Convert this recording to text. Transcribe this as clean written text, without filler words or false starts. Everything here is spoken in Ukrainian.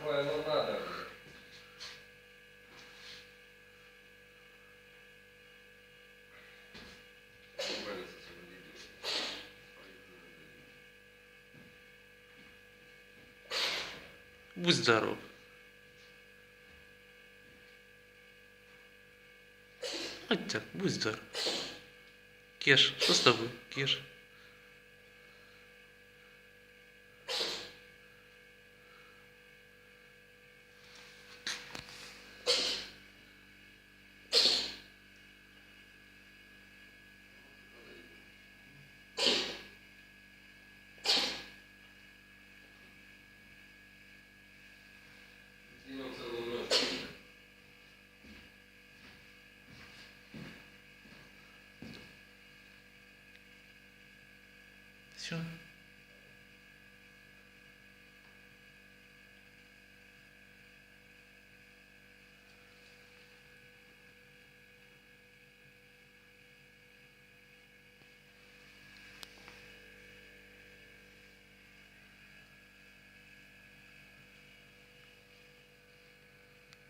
Ой, ну надо. Будь здоров. От так, будь здоров. Кеш, що з тобою? Кеш. Зимом целую ночь. Все.